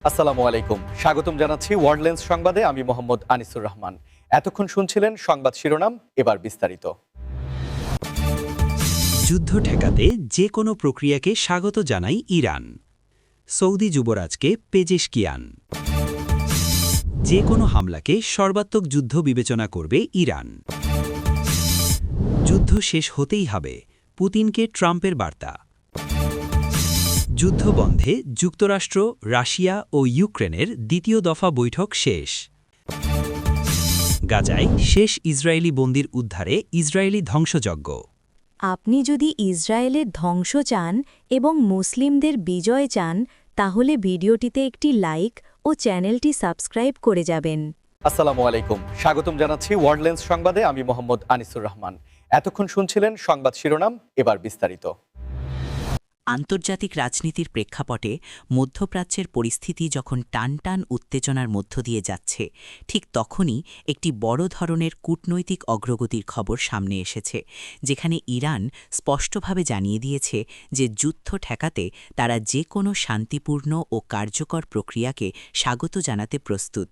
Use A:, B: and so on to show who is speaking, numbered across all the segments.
A: আসসালামু আলাইকুম, স্বাগতম জানাচ্ছি ওয়ার্ল্ডলেন্স সংবাদে। আমি মোহাম্মদ আনিসুর রহমান। এতক্ষণ শুনছিলেন সংবাদ শিরোনাম, এবার বিস্তারিত।
B: যুদ্ধ ঠেকাতে যে কোনো প্রক্রিয়াকে স্বাগত জানায় ইরান। Saudi যুবরাজকে Pezeshkian. যে কোনো হামলাকে সর্বাত্মক যুদ্ধ বিবেচনা করবে ইরান। যুদ্ধ শেষ হতেই হবে, পুতিনকে ট্রাম্পের বার্তা। যুদ্ধ বন্ধে যুক্তরাষ্ট্র, রাশিয়া ও ইউক্রেনের দ্বিতীয় দফা বৈঠক শেষ। গাজায় শেষ ইসরায়েলি বন্দির উদ্ধারে ইসরায়েলি ধ্বংসযজ্ঞ।
C: আপনি যদি ইসরায়েলের ধ্বংস চান এবং মুসলিমদের বিজয় চান, তাহলে ভিডিওটিতে একটি লাইক ও চ্যানেলটি সাবস্ক্রাইব করে যাবেন।
A: আসসালামু আলাইকুম, স্বাগতম জানাচ্ছি ওয়ার্ল্ডলেন্স সংবাদে। আমি মোহাম্মদ আনিসুর রহমান। এতক্ষণ শুনছিলেন সংবাদ শিরোনাম, এবার বিস্তারিত।
D: আন্তর্জাতিক রাজনীতির প্রেক্ষাপটে মধ্যপ্রাচ্যের পরিস্থিতি যখন টানটান উত্তেজনার মধ্য দিয়ে যাচ্ছে, ঠিক তখনই একটি বড় ধরনের কূটনৈতিক অগ্রগতির খবর সামনে এসেছে, যেখানে ইরান স্পষ্টভাবে জানিয়ে দিয়েছে যে যুদ্ধ ঠেকাতে তারা যে কোনো শান্তিপূর্ণ ও কার্যকর প্রক্রিয়াকে স্বাগত জানাতে প্রস্তুত।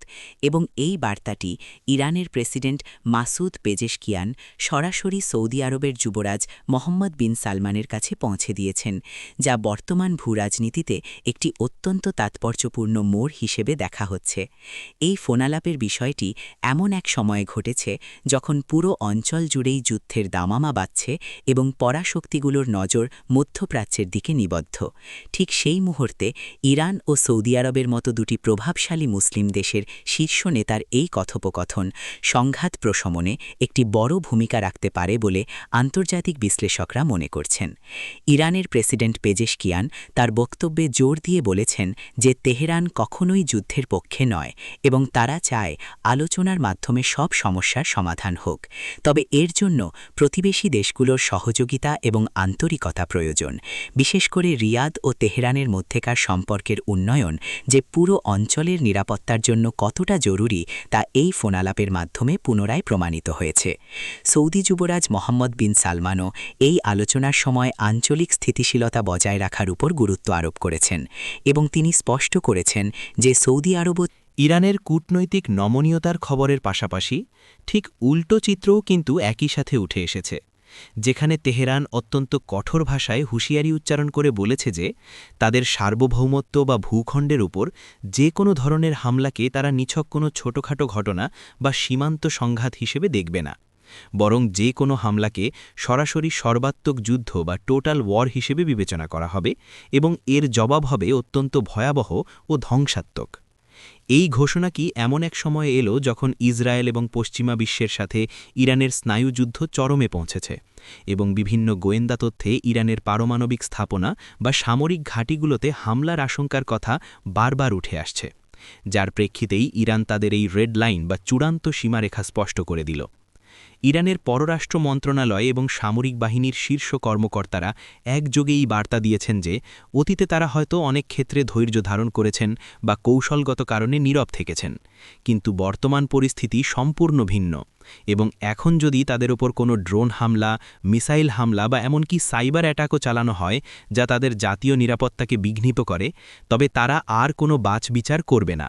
D: এবং এই বার্তাটি ইরানের প্রেসিডেন্ট মাসুদ পেজেশকিয়ান সরাসরি সৌদি আরবের যুবরাজ মোহাম্মদ বিন সালমানের কাছে পৌঁছে দিয়েছেন, যা বর্তমান ভূরাজনীতিতে একটি অত্যন্ত তাৎপর্যপূর্ণ মোড় হিসেবে দেখা হচ্ছে। এই ফোনালাপের বিষয়টি এমন এক সময়ে ঘটেছে যখন পুরো অঞ্চল জুড়েই যুদ্ধের দামামা বাজছে এবং পরাশক্তিগুলোর নজর মধ্যপ্রাচ্যের দিকে নিবদ্ধ। ঠিক সেই মুহূর্তে ইরান ও সৌদি আরবের মতো দুটি প্রভাবশালী মুসলিম দেশের শীর্ষ নেতার এই কথোপকথন সংঘাত প্রশমনে একটি বড় ভূমিকা রাখতে পারে বলে আন্তর্জাতিক বিশ্লেষকরা মনে করছেন। ইরানের প্রেসিডেন্ট পেজেশকিয়ান তার বক্তব্যে জোর দিয়ে বলেছেন যে তেহরান কখনোই যুদ্ধের পক্ষে নয় এবং তারা চায় আলোচনার মাধ্যমে সব সমস্যার সমাধান হোক। তবে এর জন্য প্রতিবেশী দেশগুলোর সহযোগিতা এবং আন্তরিকতা প্রয়োজন, বিশেষ করে রিয়াদ ও তেহরানের মধ্যেকার সম্পর্কের উন্নয়ন যে পুরো অঞ্চলের নিরাপত্তার জন্য কতটা জরুরি তা এই ফোনালাপের মাধ্যমে পুনরায় প্রমাণিত হয়েছে। সৌদি যুবরাজ মোহাম্মদ বিন সালমানও এই আলোচনার সময় আঞ্চলিক স্থিতিশীলতা বজায় রাখার উপর গুরুত্ব আরোপ করেছেন এবং তিনি স্পষ্ট করেছেন যে সৌদি আরবও
B: ইরানের কূটনৈতিক নমনীয়তার খবরের পাশাপাশি ঠিক উল্টো চিত্রও কিন্তু একই সাথে উঠে এসেছে, যেখানে তেহরান অত্যন্ত কঠোর ভাষায় হুঁশিয়ারি উচ্চারণ করে বলেছে যে তাদের সার্বভৌমত্ব বা ভূখণ্ডের উপর যে কোনো ধরনের হামলাকে তারা নিছক কোনো ছোটখাটো ঘটনা বা সীমান্ত সংঘাত হিসেবে দেখবে না, বরং যে কোনো হামলাকে সরাসরি সর্বাত্মক যুদ্ধ বা টোটাল ওয়ার হিসেবে বিবেচনা করা হবে এবং এর জবাব হবে অত্যন্ত ভয়াবহ ও ধ্বংসাত্মক। এই ঘোষণা কি এমন এক সময়ে এলো যখন ইসরায়েল এবং পশ্চিমা বিশ্বের সাথে ইরানের স্নায়ুযুদ্ধ চরমে পৌঁছেছে এবং বিভিন্ন গোয়েন্দা তথ্যে ইরানের পারমাণবিক স্থাপনা বা সামরিক ঘাঁটিগুলোতে হামলার আশঙ্কার কথা বারবার উঠে আসছে, যার প্রেক্ষিতেই ইরান তাদের এই রেড লাইন বা চূড়ান্ত সীমারেখা স্পষ্ট করে দিল। ইরানের পররাষ্ট্র মন্ত্রণালয় এবং সামরিক বাহিনীর শীর্ষ কর্মকর্তারা একযোগেই বার্তা দিয়েছেন যে অতীতে তারা হয়তো অনেক ক্ষেত্রে ধৈর্য ধারণ করেছেন বা কৌশলগত কারণে নীরব থেকেছেন, কিন্তু বর্তমান পরিস্থিতি সম্পূর্ণ ভিন্ন এবং এখন যদি তাদের ওপর কোনো ড্রোন হামলা, মিসাইল হামলা বা এমনকি সাইবার অ্যাটাকও চালানো হয় যা তাদের জাতীয় নিরাপত্তাকে বিঘ্নিত করে, তবে তারা আর কোনো বাছবিচার করবে না,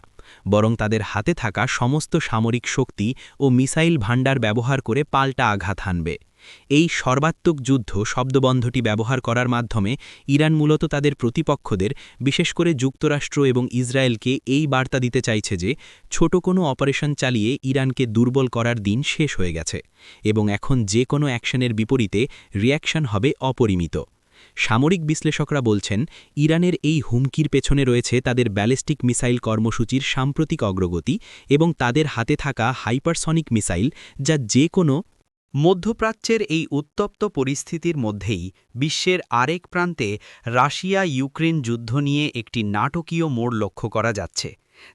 B: বরং তাদের হাতে থাকা সমস্ত সামরিক শক্তি ও মিসাইল ভাণ্ডার ব্যবহার করে পাল্টা আঘাত হানবে। এই সর্বাত্মক যুদ্ধ শব্দবন্ধটি ব্যবহার করার মাধ্যমে ইরান মূলত তাদের প্রতিপক্ষদের, বিশেষ করে যুক্তরাষ্ট্র এবং ইসরায়েলকে এই বার্তা দিতে চাইছে যে ছোট কোনো অপারেশন চালিয়ে ইরানকে দুর্বল করার দিন শেষ হয়ে গেছে এবং এখন যে কোনো অ্যাকশনের বিপরীতে রিঅ্যাকশন হবে অপরিমিত। সামরিক বিশ্লেষকরা বলছেন ইরানের এই হুমকির পেছনে রয়েছে তাদের ব্যালিস্টিক মিসাইল কর্মসূচির সাম্প্রতিক অগ্রগতি এবং তাদের হাতে থাকা হাইপারসনিক মিসাইল, যা যে কোনো মধ্যপ্রাচ্যের এই উত্তপ্ত পরিস্থিতির মধ্যেই বিশ্বের আরেক প্রান্তে রাশিয়া ইউক্রেন যুদ্ধ নিয়ে একটি নাটকীয় মোড় লক্ষ্য করা যাচ্ছে,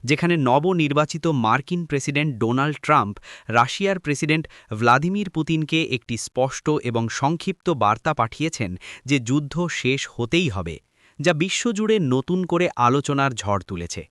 B: যেখানে নবনির্বাচিত মার্কিন প্রেসিডেন্ট ডোনাল্ড ট্রাম্প রাশিয়ার প্রেসিডেন্ট ভ্লাদিমির পুতিনকে একটি স্পষ্ট এবং সংক্ষিপ্ত বার্তা পাঠিয়েছেন যে যুদ্ধ শেষ হতেই হবে, যা বিশ্বজুড়ে নতুন করে আলোচনার ঝড় তুলেছে।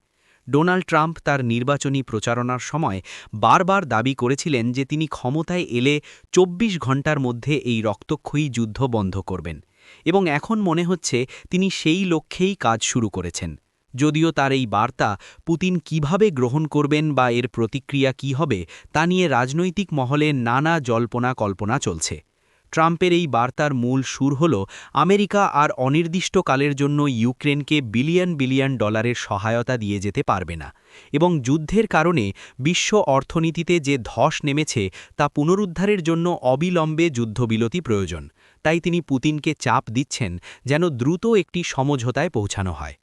B: ডোনাল্ড ট্রাম্প তার নির্বাচনী প্রচারণার সময় বারবার দাবি করেছিলেন যে তিনি ক্ষমতায় এলে ২৪ ঘণ্টার মধ্যে এই রক্তক্ষয়ী যুদ্ধ বন্ধ করবেন এবং এখন মনে হচ্ছে তিনি সেই লক্ষ্যেই কাজ শুরু করেছেন। যদিও তার এই বার্তা পুতিন কিভাবে গ্রহণ করবেন বা এর প্রতিক্রিয়া কী হবে তা নিয়ে রাজনৈতিক মহলে নানা জল্পনা কল্পনা চলছে। ট্রাম্পের এই বার্তার মূল সুর হল আমেরিকা আর অনির্দিষ্টকালের জন্য ইউক্রেনকে বিলিয়ন বিলিয়ন ডলারের সহায়তা দিয়ে যেতে পারবে না এবং যুদ্ধের কারণে বিশ্ব অর্থনীতিতে যে ধস নেমেছে তা পুনরুদ্ধারের জন্য অবিলম্বে যুদ্ধবিরতি প্রয়োজন। তাই তিনি পুতিনকে চাপ দিচ্ছেন যেন দ্রুত একটি সমঝোতায় পৌঁছানো হয়।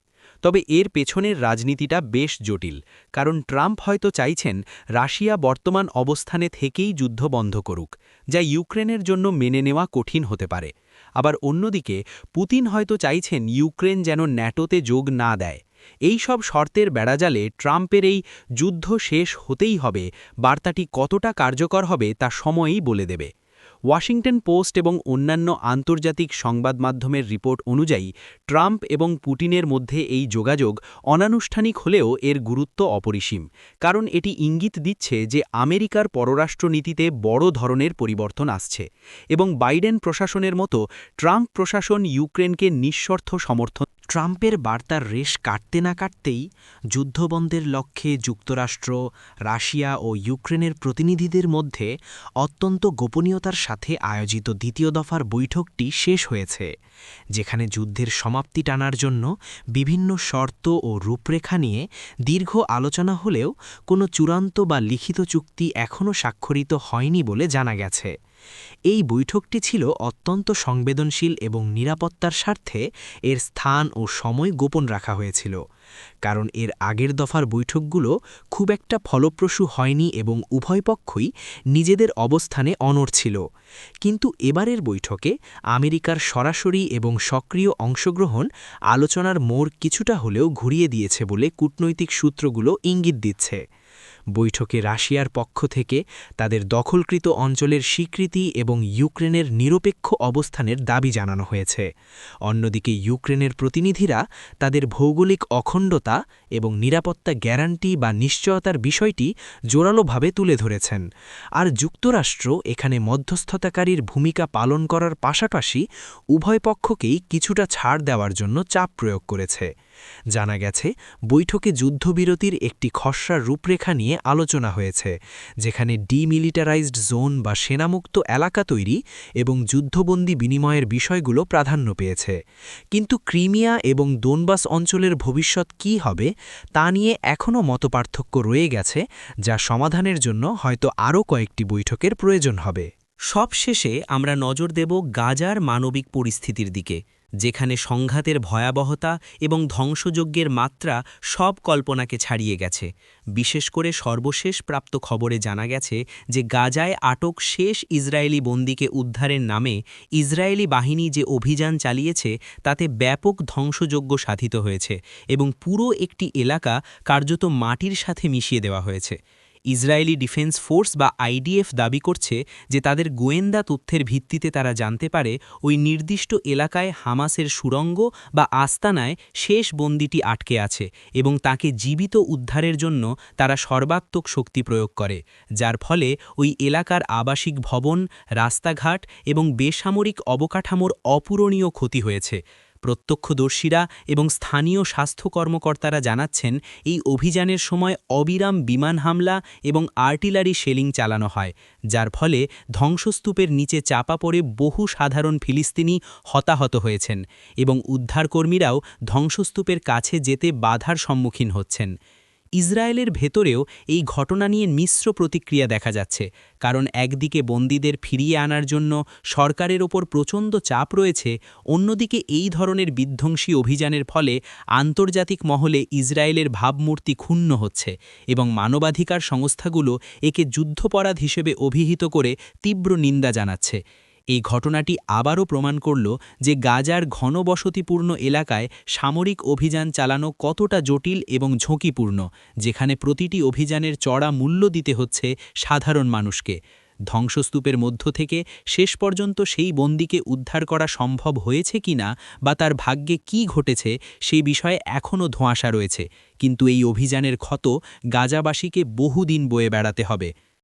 B: তবে এর পেছনের রাজনীতিটা বেশ জটিল, কারণ ট্রাম্প হয়তো চাইছেন রাশিয়া বর্তমান অবস্থানে থেকেই যুদ্ধ বন্ধ করুক, যা ইউক্রেনের জন্য মেনে নেওয়া কঠিন হতে পারে। আবার অন্যদিকে পুতিন হয়তো চাইছেন ইউক্রেন যেন ন্যাটোতে যোগ না দেয়। এই সব শর্তের বেড়াজালে ট্রাম্পের এই যুদ্ধ শেষ হতেই হবে বার্তাটি কতটা কার্যকর হবে তা সময়ই বলে দেবে। ওয়াশিংটন পোস্ট এবং অন্যান্য আন্তর্জাতিক সংবাদ মাধ্যমের রিপোর্ট অনুযায়ী ট্রাম্প এবং পুতিনের মধ্যে এই যোগাযোগ অনানুষ্ঠানিক হলেও এর গুরুত্ব অপরিসীম, কারণ এটি ইঙ্গিত দিচ্ছে যে আমেরিকার পররাষ্ট্রনীতিতে বড় ধরনের পরিবর্তন আসছে এবং বাইডেন প্রশাসনের মতো ট্রাম্প প্রশাসন ইউক্রেনকে নিঃশর্ত সমর্থন। ট্রাম্পের বার্তার রেশ কাটতে না কাটতেই যুদ্ধবন্ধের লক্ষ্যে যুক্তরাষ্ট্র, রাশিয়া ও ইউক্রেনের প্রতিনিধিদের মধ্যে অত্যন্ত গোপনীয়তার সাথে আয়োজিত দ্বিতীয় দফার বৈঠকটি শেষ হয়েছে, যেখানে যুদ্ধের সমাপ্তি টানার জন্য বিভিন্ন শর্ত ও রূপরেখা নিয়ে দীর্ঘ আলোচনা হলেও কোনো চূড়ান্ত বা লিখিত চুক্তি এখনও স্বাক্ষরিত হয়নি বলে জানা গেছে। এই বৈঠকটি ছিল অত্যন্ত সংবেদনশীল এবং নিরাপত্তার স্বার্থে এর স্থান ও সময় গোপন রাখা হয়েছিল, কারণ এর আগের দফার বৈঠকগুলো খুব একটা ফলপ্রসূ হয়নি এবং উভয় পক্ষই নিজেদের অবস্থানে অনড় ছিল। কিন্তু এবারের বৈঠকে আমেরিকার সরাসরি এবং সক্রিয় অংশগ্রহণ আলোচনার মোড় কিছুটা হলেও ঘুরিয়ে দিয়েছে বলে কূটনৈতিক সূত্রগুলো ইঙ্গিত দিচ্ছে। বৈঠকে রাশিয়ার পক্ষ থেকে তাদের দখলকৃত অঞ্চলের স্বীকৃতি এবং ইউক্রেনের নিরপেক্ষ অবস্থানের দাবি জানানো হয়েছে। অন্যদিকে ইউক্রেনের প্রতিনিধিরা তাদের ভৌগোলিক অখণ্ডতা এবং নিরাপত্তা গ্যারান্টি বা নিশ্চয়তার বিষয়টি জোরালোভাবে তুলে ধরেছেন। আর যুক্তরাষ্ট্র এখানে মধ্যস্থতাকারীর ভূমিকা পালন করার পাশাপাশি উভয় পক্ষকেই কিছুটা ছাড় দেওয়ার জন্য চাপ প্রয়োগ করেছে। জানা গেছে বৈঠকে যুদ্ধবিরতির একটি খসড়া রূপরেখা নিয়ে আলোচনা হয়েছে, যেখানে ডিমিলিটারাইজড জোন বা সেনামুক্ত এলাকা তৈরি এবং যুদ্ধবন্দী বিনিময়ের বিষয়গুলো প্রাধান্য পেয়েছে। কিন্তু ক্রিমিয়া এবং দোনবাস অঞ্চলের ভবিষ্যৎ কী হবে তা নিয়ে এখনও মতপার্থক্য রয়ে গেছে, যা সমাধানের জন্য হয়তো আরও কয়েকটি বৈঠকের প্রয়োজন হবে।
E: সবশেষে আমরা নজর দেব গাজার মানবিক পরিস্থিতির দিকে, যেখানে সংঘাতের ভয়াবহতা এবং ধ্বংসযজ্ঞের মাত্রা সব কল্পনাকে ছাড়িয়ে গেছে। বিশেষ করে সর্বশেষ প্রাপ্ত খবরে জানা গেছে যে গাজায় আটক শেষ ইসরায়েলি বন্দীকে উদ্ধারের নামে ইসরায়েলি বাহিনী যে অভিযান চালিয়েছে তাতে ব্যাপক ধ্বংসযজ্ঞ সাধিত হয়েছে এবং পুরো একটি এলাকা কার্যত মাটির সাথে মিশিয়ে দেওয়া হয়েছে। ইসরায়েলি ডিফেন্স ফোর্স বা আইডিএফ দাবি করছে যে তাদের গোয়েন্দা তথ্যের ভিত্তিতে তারা জানতে পারে ওই নির্দিষ্ট এলাকায় হামাসের সুড়ঙ্গ বা আস্তানায় শেষ বন্দীটি আটকে আছে এবং তাকে জীবিত উদ্ধারের জন্য তারা সর্বাত্মক শক্তি প্রয়োগ করে, যার ফলে ওই এলাকার আবাসিক ভবন, রাস্তাঘাট এবং বেসামরিক অবকাঠামোর অপূরণীয় ক্ষতি হয়েছে। প্রত্যক্ষদর্শীরা এবং স্থানীয় স্বাস্থ্য কর্মকর্তারা জানাচ্ছেন এই অভিযানের সময় অবিরাম বিমান হামলা এবং আর্টিলারি শেলিং চালানো হয়, যার ফলে ধ্বংসস্তূপের নিচে চাপা পড়ে বহু সাধারণ ফিলিস্তিনি হতাহত হয়েছেন এবং উদ্ধারকর্মীরাও ধ্বংসস্তূপের কাছে যেতে বাধার সম্মুখীন হচ্ছেন। ইসরায়েলের ভেতরেও এই ঘটনা নিয়ে মিশ্র প্রতিক্রিয়া দেখা যাচ্ছে, কারণ একদিকে বন্দীদের ফিরিয়ে আনার জন্য সরকারের ওপর প্রচণ্ড চাপ রয়েছে, অন্যদিকে এই ধরনের বিধ্বংসী অভিযানের ফলে আন্তর্জাতিক মহলে ইসরায়েলের ভাবমূর্তি ক্ষুণ্ণ হচ্ছে এবং মানবাধিকার সংস্থাগুলো একে যুদ্ধাপরাধ হিসেবে অভিহিত করে তীব্র নিন্দা জানাচ্ছে। এই ঘটনাটি আবারও প্রমাণ করল যে গাজার ঘনবসতিপূর্ণ এলাকায় সামরিক অভিযান চালানো কতটা জটিল এবং ঝুঁকিপূর্ণ, যেখানে প্রতিটি অভিযানের চড়া মূল্য দিতে হচ্ছে সাধারণ মানুষকে। ধ্বংসস্তূপের মধ্য থেকে শেষ পর্যন্ত সেই বন্দীকে উদ্ধার করা সম্ভব হয়েছে কিনা বা তার ভাগ্যে কী ঘটেছে সেই বিষয়ে এখনও ধোঁয়াশা রয়েছে, কিন্তু এই অভিযানের ক্ষত গাজাবাসীকে বহুদিন বয়ে বেড়াতে হবে।